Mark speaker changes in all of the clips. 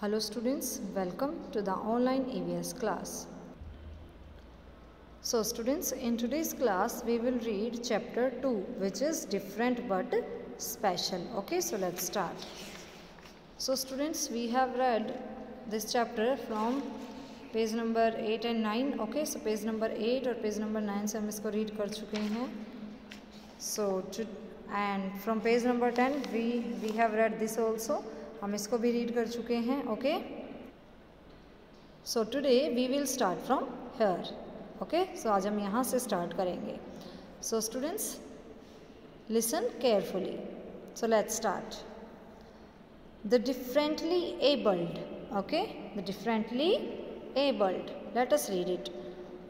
Speaker 1: Hello students, welcome to the online EVS class. So students, in today's class we will read chapter 2, which is different but special. Okay, so let's start. So students, we have read this chapter from page number 8 and 9. Okay, so page number 8 और page number 9 से हम इसको read कर चुके हैं. So and from page number 10 we have read this also. हम इसको भी रीड कर चुके हैं. Okay, so today we will start from here. Okay, so आज हम यहाँ से स्टार्ट करेंगे. So students, listen carefully. So let's start. The differently abled. Okay, the differently abled. Let us read it.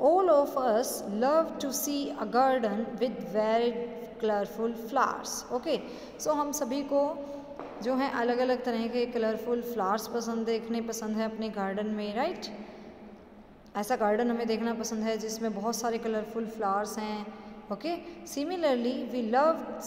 Speaker 1: All of us love to see a garden with very colorful flowers. Okay, so हम सभी को जो है अलग अलग तरह के colourful flowers देखने पसंद है अपने गार्डन में, राइट? ऐसा गार्डन हमें देखना पसंद है जिसमें बहुत सारे कलरफुल फ्लावर्स हैं. Okay, similarly we love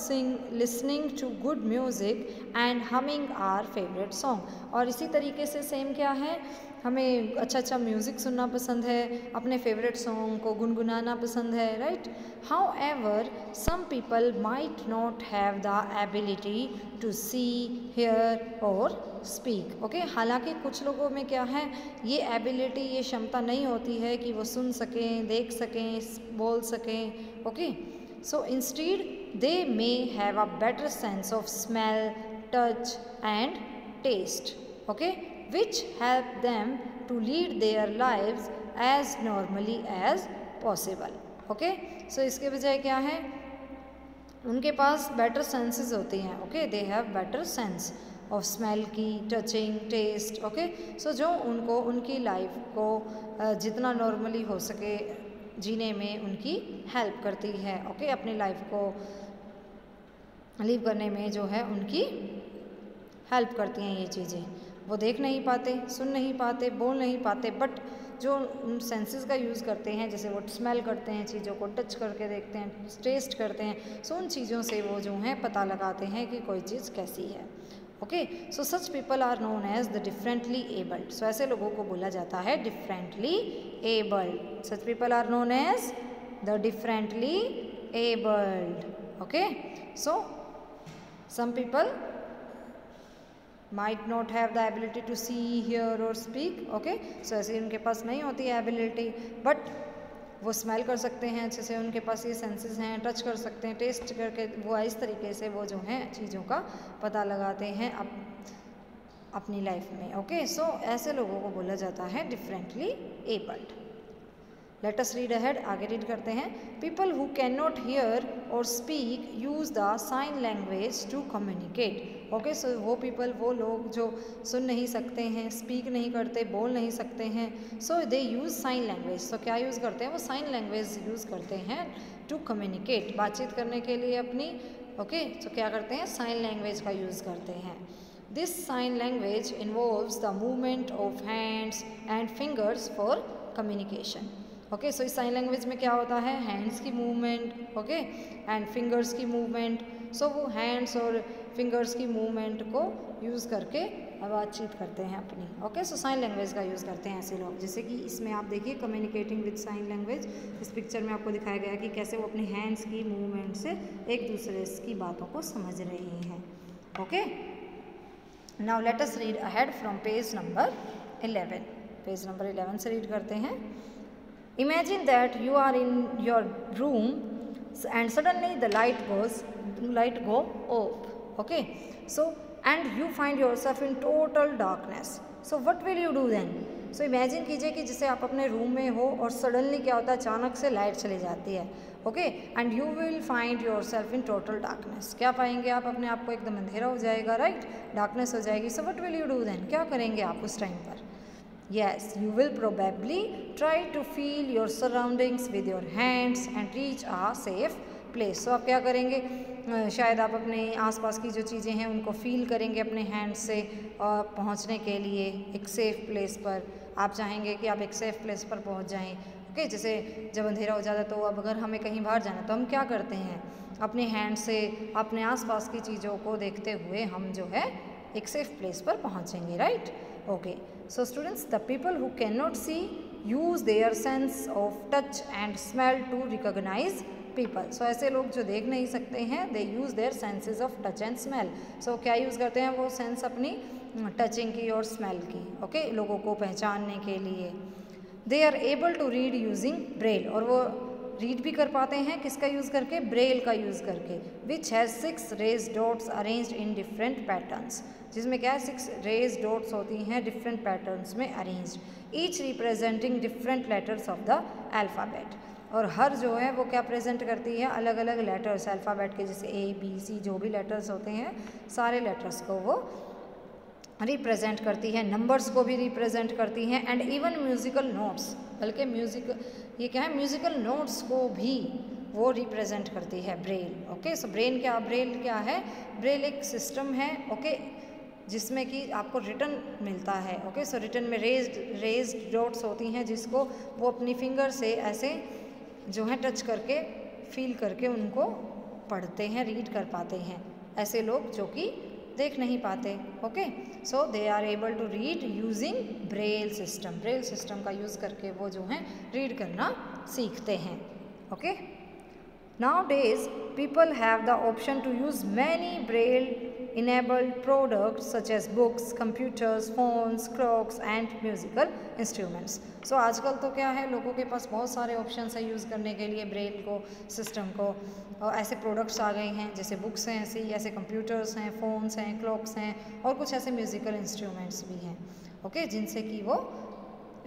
Speaker 1: listening to good music and humming our favourite song. और इसी तरीके से सेम क्या है, हमें अच्छा म्यूज़िक सुनना पसंद है, अपने फेवरेट सॉन्ग को गुनगुनाना पसंद है, right? However some people might not have the ability to see, hear or speak. Okay, हालांकि कुछ लोगों में क्या है, ये एबिलिटी, ये क्षमता नहीं होती है कि वो सुन सकें, देख सकें, बोल सकें. Okay, so instead they may have a better sense of smell, touch and taste. Okay, which help them to lead their lives as normally as possible. Okay, so इसके बजाय क्या है, उनके पास बेटर सेंसेस होती हैं. Okay, they have better sense of smell की, touching, test. Okay, सो जो उनको उनकी लाइफ को जितना नॉर्मली हो सके जीने में उनकी हेल्प करती है. ओके, अपनी लाइफ को लीव करने में जो है उनकी हेल्प करती हैं ये चीज़ें. वो देख नहीं पाते, सुन नहीं पाते, बोल नहीं पाते, बट जो उन सेंसेस का यूज़ करते हैं, जैसे वो स्मेल करते हैं, चीज़ों को टच करके देखते हैं, टेस्ट करते हैं, सो उन चीज़ों से वो जो हैं पता लगाते हैं कि कोई चीज़ कैसी है. Okay, so such people are known as the differently abled. So ऐसे लोगों को बोला जाता है differently abled. Such people are known as the differently abled. Okay, so some people might not have the ability to see, hear or speak. Okay, so ऐसे उनके पास नहीं होती है एबिलिटी, बट वो स्मेल कर सकते हैं अच्छे से, उनके पास ये सेंसेस हैं, टच कर सकते हैं, टेस्ट करके वो इस तरीके से वो जो हैं चीज़ों का पता लगाते हैं अपनी लाइफ में. ओके, सो ऐसे लोगों को बोला जाता है differently abled. Let us read ahead. आगे रीड करते हैं. People who can not hear or speak use the sign language to communicate. Okay, so वो पीपल, वो लोग जो सुन नहीं सकते हैं, स्पीक नहीं करते, बोल नहीं सकते हैं, सो दे यूज़ साइन लैंग्वेज. सो क्या यूज़ करते हैं, वो साइन लैंग्वेज यूज़ करते हैं टू कम्युनिकेट, बातचीत करने के लिए अपनी. ओके, सो क्या करते हैं, साइन लैंग्वेज का यूज़ करते हैं. This sign language involves the movement of hands and fingers for communication. Okay, so इस साइन लैंग्वेज में क्या होता है, हैंड्स की मूवमेंट, ओके, एंड फिंगर्स की मूवमेंट. सो वो हैंड्स और फिंगर्स की मूवमेंट को यूज़ करके बातचीत करते हैं अपनी. ओके, सो साइन लैंग्वेज का यूज़ करते हैं ऐसे लोग. जैसे कि इसमें आप देखिए, कम्युनिकेटिंग विद साइन लैंग्वेज, इस पिक्चर में आपको दिखाया गया कि कैसे वो अपने हैंड्स की मूवमेंट से एक दूसरे की बातों को समझ रही हैं. Okay, now let us read ahead from page number 11. Page number 11 से रीड करते हैं. Imagine that you are in your room and suddenly the light go off. Okay, so and you find yourself in total darkness. So what will you do then? So imagine कीजिए कि जैसे आप अपने room में हो और suddenly क्या होता है, अचानक से लाइट चली जाती है. Okay, and you will find your self in total darkness. क्या पाएंगे आप अपने आप को, एकदम अंधेरा हो जाएगा, राइट? डार्कनेस हो जाएगी. So what will you do then, क्या करेंगे आप उस टाइम पर? Yes, you will probably try to feel your surroundings with your hands and reach a safe place. So आप क्या करेंगे, शायद आप अपने आसपास की जो चीज़ें हैं उनको फील करेंगे अपने हैंड से, और पहुंचने के लिए एक सेफ़ प्लेस पर आप चाहेंगे कि आप एक सेफ़ प्लेस पर पहुंच जाएं. ओके, जैसे जब अंधेरा हो जाता है तो अब अगर हमें कहीं बाहर जाना है तो हम क्या करते हैं, अपने हैंड से अपने आसपास की चीज़ों को देखते हुए हम जो है एक सेफ़ प्लेस पर पहुंचेंगे, right? Okay, so students, the people who cannot see use their sense of touch and smell to recognize people. So ऐसे लोग जो देख नहीं सकते हैं, they use their senses of touch and smell. So क्या यूज़ करते हैं वो सेंस अपनी टचिंग की और स्मेल की, ओके, लोगों को पहचानने के लिए. They are able to read using braille, और वो रीड भी कर पाते हैं किसका यूज़ करके, ब्रेल का यूज़ करके. Which has 6 raised dots arranged in different patterns, जिसमें क्या है 6 रेज डॉट्स होती हैं डिफरेंट पैटर्न्स में arranged, each representing different letters of the alphabet. और हर जो है वो क्या प्रेजेंट करती है, अलग अलग लेटर्स अल्फ़ाबेट के, जैसे A B C जो भी लेटर्स होते हैं सारे लेटर्स को वो रिप्रेजेंट करती है, नंबर्स को भी रिप्रेजेंट करती हैं, एंड इवन म्यूज़िकल नोट्स, बल्कि ये क्या है म्यूज़िकल नोट्स को भी वो रिप्रेजेंट करती है ब्रेल. ओके, सो ब्रेल क्या है, ब्रेल एक सिस्टम है, ओके, जिसमें कि आपको रिटन मिलता है. ओके, सो रिटन में रेज्ड डॉट्स होती हैं जिसको वो अपनी फिंगर से ऐसे जो है टच करके फील करके उनको पढ़ते हैं, रीड कर पाते हैं ऐसे लोग जो कि देख नहीं पाते. Okay, so they are able to read using Braille system. Braille system का यूज़ करके वो जो हैं रीड करना सीखते हैं. Okay, nowadays people have the option to use many braille enabled products such as books, computers, phones, clocks and musical instruments. So आजकल तो क्या है लोगों के पास बहुत सारे ऑप्शंस है यूज़ करने के लिए ब्रेल को सिस्टम को, और ऐसे प्रोडक्ट्स आ गए हैं जैसे बुक्स हैं, ऐसे कंप्यूटर्स हैं, फ़ोन्स हैं, क्लॉक्स हैं, और कुछ ऐसे म्यूज़िकल इंस्ट्रूमेंट्स भी हैं. ओके, जिनसे कि वो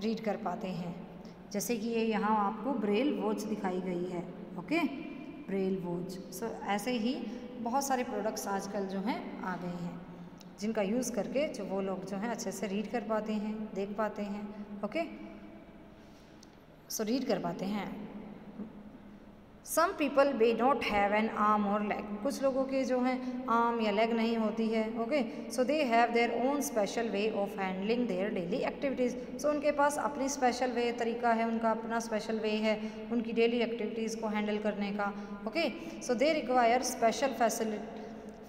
Speaker 1: रीड कर पाते हैं. जैसे कि ये यहाँ आपको ब्रेल वॉच दिखाई गई है. Okay, Braille watch. सो ऐसे ही बहुत सारे प्रोडक्ट्स आजकल जो हैं आ गए हैं जिनका यूज़ करके जो वो लोग जो हैं अच्छे से रीड कर पाते हैं, देख पाते हैं. ओके, सो रीड कर पाते हैं. Some people may not have an arm or leg, कुछ लोगों के जो हैं आर्म या लेग नहीं होती है. Okay, so they have their own special way of handling their daily activities. So उनके पास अपनी स्पेशल वे तरीका है, उनका अपना स्पेशल वे है उनकी डेली एक्टिविटीज़ को हैंडल करने का. Okay, so they require special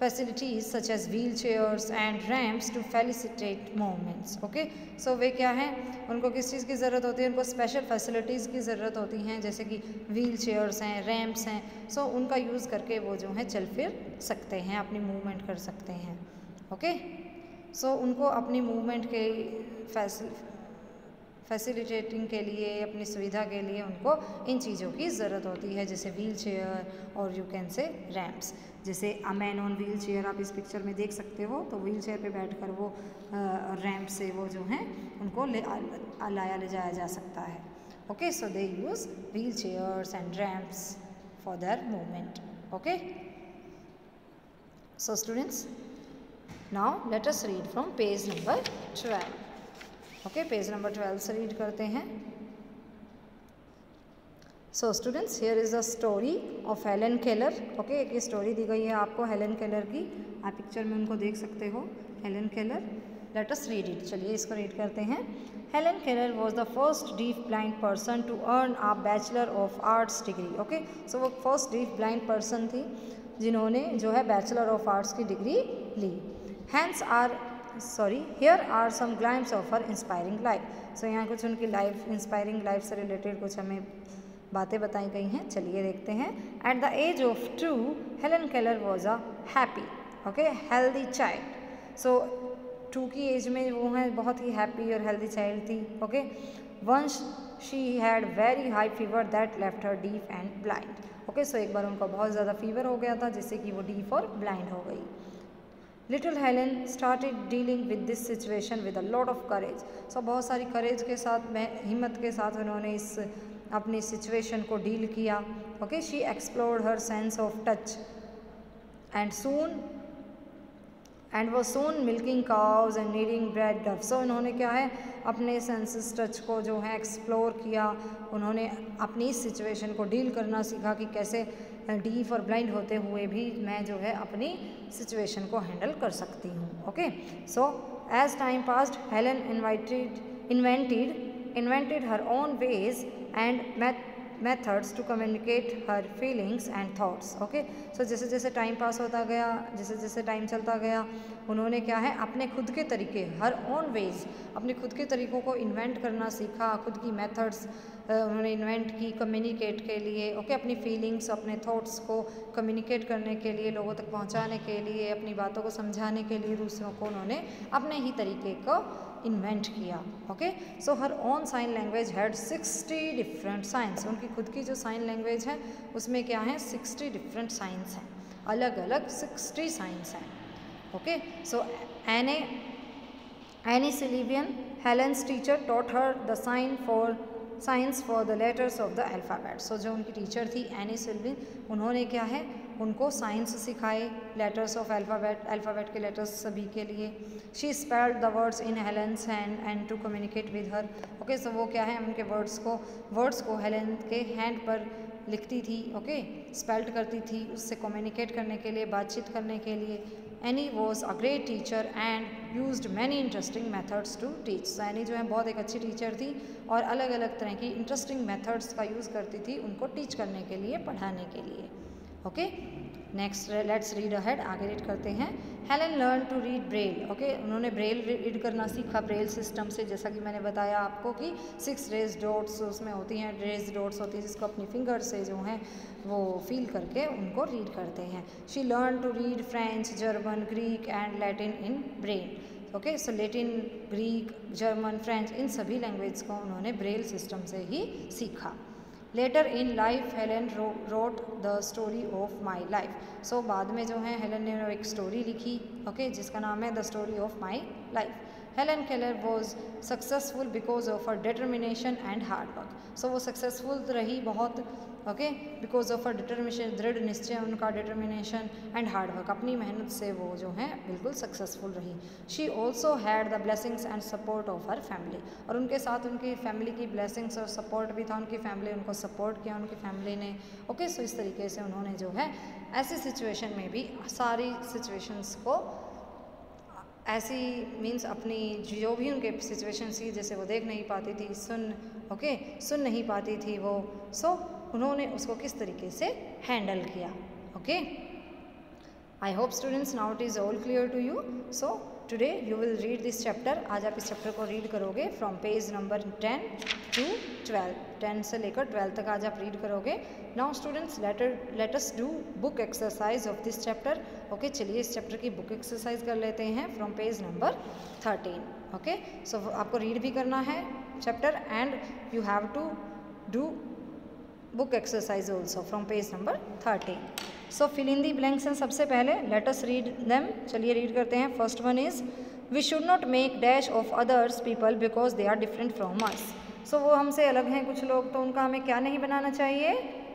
Speaker 1: facilities such as wheelchairs and ramps to facilitate movements. Okay, so वे क्या हैं, उनको किस चीज़ की ज़रूरत होती है, उनको स्पेशल फैसिलिटीज़ की ज़रूरत होती हैं, जैसे कि व्हील चेयर्स हैं, रैम्प्स हैं. सो उनका यूज़ करके वो जो है चल फिर सकते हैं, अपनी मूवमेंट कर सकते हैं. ओके, सो उनको अपनी मूवमेंट के फैसिलिटेटिंग के लिए, अपनी सुविधा के लिए उनको इन चीज़ों की ज़रूरत होती है, जैसे व्हील चेयर और यू कैन से रैम्प्स. जैसे a man on wheel chair आप इस पिक्चर में देख सकते हो, तो व्हील चेयर पे बैठकर वो रैम्प से वो जो हैं उनको लाया ले जाया जा सकता है. Okay, so they use wheel chairs and ramps for their movement. Okay, so students, now let us read from page number 12. Okay, page number 12 से रीड करते हैं. So students, here is the story of Helen Keller. Okay, एक story दी गई है आपको Helen Keller की, आप picture में उनको देख सकते हो, Helen Keller. Let us read it. चलिए इसको रीड करते हैं. Helen Keller was the first deaf blind person to earn a bachelor of arts degree. Okay, so वो फर्स्ट डीफ ब्लाइंड पर्सन थी जिन्होंने जो है बैचलर ऑफ आर्ट्स की डिग्री ली. Here are some glimpse of her inspiring life. So यहाँ कुछ उनकी लाइफ, इंस्पायरिंग लाइफ से रिलेटेड कुछ हमें बातें बताई गई हैं. चलिए देखते हैं. At the age of 2 Helen Keller was a happy, okay, healthy child. So 2 की एज में वो हैं बहुत ही हैप्पी और हेल्दी चाइल्ड थी. Okay, once she had very high fever that left her deaf and blind. Okay, so एक बार उनको बहुत ज़्यादा फीवर हो गया था जिससे कि वो डीफ और ब्लाइंड हो गई. Little Helen started dealing with this situation with a lot of courage. So बहुत सारी करेज के साथ, हिम्मत के साथ उन्होंने इस अपनी सिचुएशन को डील किया. Okay, she explored her sense of touch and was soon milking cows and kneading bread dough. So उन्होंने क्या है अपने सेंसेस टच को जो है एक्सप्लोर किया. उन्होंने अपनी इस सिचुएशन को डील करना सीखा कि कैसे डीफ और ब्लाइंड होते हुए भी मैं जो है अपनी सिचुएशन को हैंडल कर सकती हूँ. Okay, so as time passed Helen invented her own ways and methods to communicate her feelings and thoughts. Okay, so जैसे जैसे टाइम पास होता गया, जैसे जैसे टाइम चलता गया, उन्होंने क्या है अपने खुद के तरीके, हर ओन वेज, अपने खुद के तरीक़ों को इन्वेंट करना सीखा, खुद की मेथड्स उन्होंने इन्वेंट की कम्युनिकेट के लिए, ओके, अपनी फीलिंग्स, अपने थॉट्स को कम्युनिकेट करने के लिए, लोगों तक पहुंचाने के लिए, अपनी बातों को समझाने के लिए दूसरों को उन्होंने अपने ही तरीके को इन्वेंट किया। Okay, so her own sign language had 60 different signs. उनकी खुद की जो साइन लैंग्वेज है उसमें क्या है 60 डिफरेंट साइंस हैं, अलग अलग 60 साइंस हैं। Okay, so Annie Sullivan, Helen's teacher, taught her the signs for the letters of the alphabet. So जो उनकी टीचर थी एनी सिल्विन, उन्होंने क्या है उनको साइंस सिखाए, लेटर्स ऑफ अल्फ़ाबेट के लेटर्स सभी के लिए। She spelled the words in Helen's hand and to communicate with her. Okay, so वो क्या है उनके वर्ड्स को हेलेन के हैंड पर लिखती थी, ओके, स्पेल्ड करती थी, उससे कम्युनिकेट करने के लिए, बातचीत करने के लिए। Annie was a great teacher and used many interesting methods to teach. So Annie जो है बहुत एक अच्छी टीचर थी और अलग अलग तरह की इंटरेस्टिंग मेथड्स का यूज़ करती थी उनको टीच करने के लिए, पढ़ाने के लिए। Okay, next let's read ahead, आगे रीड करते हैं। Helen learn to read Braille. Okay, उन्होंने ब्रेल रीड करना सीखा ब्रेल सिस्टम से, जैसा कि मैंने बताया आपको कि 6 रेज डॉट्स उसमें होती हैं, रेज डॉट्स होती हैं जिसको अपनी फिंगर से जो हैं वो फील करके उनको रीड करते हैं। She learn to read French, German, Greek and Latin in Braille. Okay, so Latin, Greek, German, French, इन सभी लैंग्वेज को उन्होंने ब्रेल सिस्टम से ही सीखा। Later in life Helen wrote the story of my life. So बाद में जो है हेलेन ने एक स्टोरी लिखी, ओके, जिसका नाम है the story of my life. Helen Keller was successful because of her determination and hard work. So वो सक्सेसफुल रही बहुत, okay, because of her determination, दृढ़ निश्चय उनका, डिटर्मिनेशन एंड हार्ड वर्क, अपनी मेहनत से वो जो है बिल्कुल सक्सेसफुल रही। She also had the blessings and support of her family. और उनके साथ उनकी फैमिली की ब्लेसिंग्स और सपोर्ट भी था, उनकी फैमिली उनको सपोर्ट किया, उनकी फैमिली ने। ओके, सो इस तरीके से उन्होंने जो है ऐसी सिचुएशन में भी सारी सिचुएशंस को ऐसी मीन्स अपनी जो भी उनके सिचुएशन थी, जैसे वो देख नहीं पाती थी, सुन नहीं पाती थी वो, सो उन्होंने उसको किस तरीके से हैंडल किया। Okay, I hope students now it is all clear to you. So today you will read this chapter. आज आप इस चैप्टर को रीड करोगे फ्रॉम पेज नंबर 10 to 12, 10 से लेकर 12 तक आज आप रीड करोगे। Now students let us do book exercise of this chapter. Okay, चलिए इस चैप्टर की बुक एक्सरसाइज कर लेते हैं from page number 13। Okay, so आपको रीड भी करना है chapter and you have to do book exercise also from page number 13। So fill in the blanks हैं। सबसे पहले लेट अस रीड देम। चलिए रीड करते हैं। First one is we should not make dash of others people because they are different from us. So वो हमसे अलग हैं कुछ लोग, तो उनका हमें क्या नहीं बनाना चाहिए,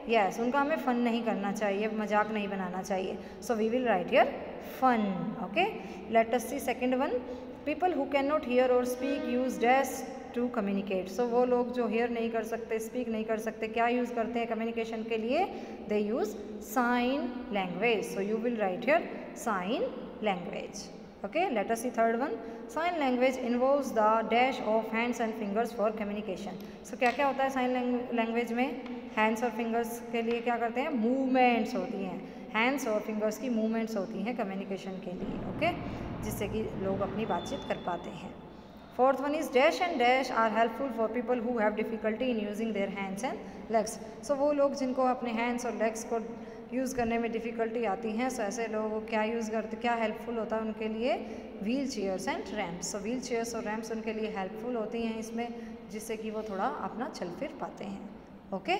Speaker 1: यस, उनका हमें फ़न नहीं करना चाहिए, मजाक नहीं बनाना चाहिए। So we will write here fun. Okay, let us see second one, people who can not hear or speak use dash to communicate. So वो लोग जो हेयर नहीं कर सकते, स्पीक नहीं कर सकते, क्या यूज़ करते हैं कम्युनिकेशन के लिए, they use sign language. So you will write here sign language. Okay, let us see third one, sign language involves the dash of hands and fingers for communication. So क्या क्या होता है sign language में, hands और fingers के लिए क्या करते हैं, मूवमेंट्स होती हैं, हैंड्स और फिंगर्स की मूवमेंट्स होती हैं कम्युनिकेशन के लिए। ओके, जिससे कि लोग अपनी बातचीत कर पाते हैं। Fourth one is dash and dash are helpful for people who have difficulty in using their hands and legs. So वो लोग जिनको अपने हैंड्स और लेग्स को यूज़ करने में डिफ़िकल्टी आती हैं, सो ऐसे लोग क्या यूज़ करते, क्या हेल्पफुल होता है उनके लिए, wheel chairs and ramps. So wheel chairs और रैम्प्स उनके लिए हेल्पफुल होती हैं इसमें, जिससे कि वो थोड़ा अपना चल फिर पाते हैं। Okay,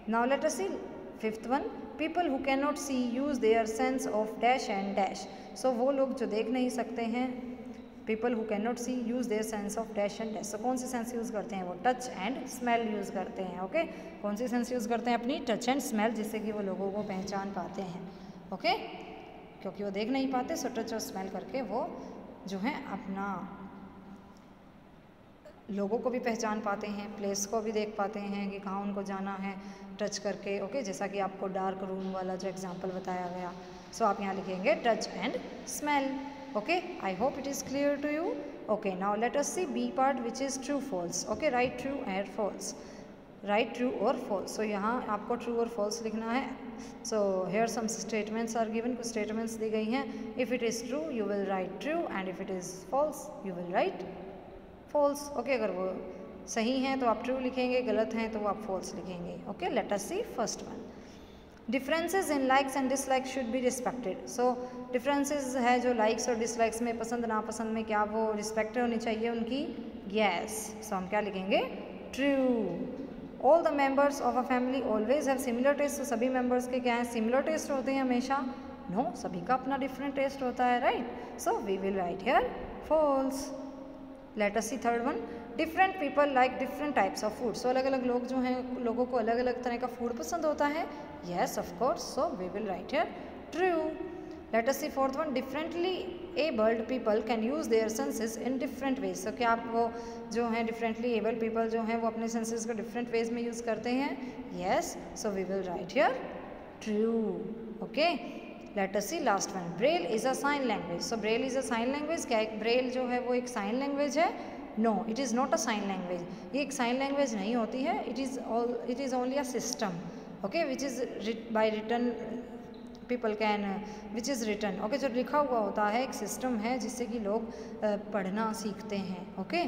Speaker 1: now let us see fifth one, people who can not see use their sense of dash and dash. So वो लोग जो देख नहीं सकते हैं, people who can not see use their sense of dash and dash. So कौन सी sense use करते हैं, वो टच एंड स्मेल यूज़ करते हैं। ओके, कौन सी सेंस यूज़ करते हैं, अपनी टच एंड स्मेल, जिससे कि वो लोगों को पहचान पाते हैं। ओके, क्योंकि वो देख नहीं पाते, सो टच और स्मेल करके वो जो है अपना लोगों को भी पहचान पाते हैं, प्लेस को भी देख पाते हैं कि कहाँ उनको जाना है टच करके। ओके, जैसा कि आपको डार्क रूम वाला जो एग्जांपल बताया गया, सो आप यहाँ लिखेंगे touch and smell. Okay, I hope it is clear to you. Okay, now let us see B part, which is true false. Okay, write true or false, write true or false. So यहाँ आपको true और false लिखना है so here some statements are given, कुछ statements दी गई हैं. If it is true you will write true and if it is false you will write false. Okay, अगर वो सही हैं तो आप ट्रू लिखेंगे, गलत हैं तो आप फॉल्स लिखेंगे. Okay, let us see first one. Differences in likes and dislikes should be respected. So differences है जो लाइक्स और डिसलाइक्स में, पसंद नापसंद में, क्या वो रिस्पेक्ट होनी चाहिए उनकी? यस. सो हम क्या लिखेंगे? True. All the members of a family always have similar taste. तो सभी मेंबर्स के क्या हैं? सिमिलर टेस्ट होते हैं हमेशा? नो, सभी का अपना डिफरेंट टेस्ट होता है, right? So we will write here false. Let us see third one. Different people like different types of food. So अलग अलग लोग जो हैं, लोगों को अलग अलग तरह का फूड पसंद होता है. Yes of course. So we will write here true. Let us see fourth one. Differently abled people can use their senses in different ways. So क्या आप वो जो हैं डिफरेंटली एबल्ड पीपल जो हैं वो अपने सेंसेस को डिफरेंट वेज में यूज़ करते हैं? Yes. So we will write here true. Okay, let us see last one. Braille is a sign language. So Braille is a sign language. क्या एक ब्रेल जो है वो एक साइन लैंग्वेज है? No, it is not a sign language. ये एक sign language नहीं होती है. It is only a system, okay, which is by written people can, which is written. Okay, जो लिखा हुआ होता है, एक सिस्टम है जिससे कि लोग पढ़ना सीखते हैं. Okay,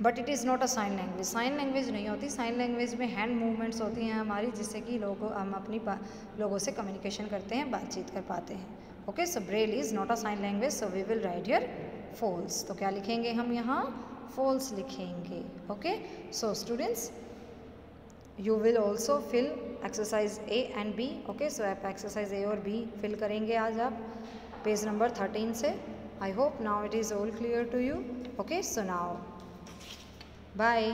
Speaker 1: but it is not a sign language. Sign language नहीं होती. साइन लैंग्वेज में हैंड मूवमेंट्स होती हैं हमारी, जिससे कि हम अपनी लोगों से कम्युनिकेशन करते हैं, बातचीत कर पाते हैं. Okay, so Braille is not a sign language. So we will write here false. तो क्या लिखेंगे हम यहाँ? फॉल्स लिखेंगे. Okay, so students you will also fill exercise A and B. Okay, so आप एक्सरसाइज ए और बी फिल करेंगे आज आप पेज नंबर 13 से. I hope now it is all clear to you. Okay, so now bye.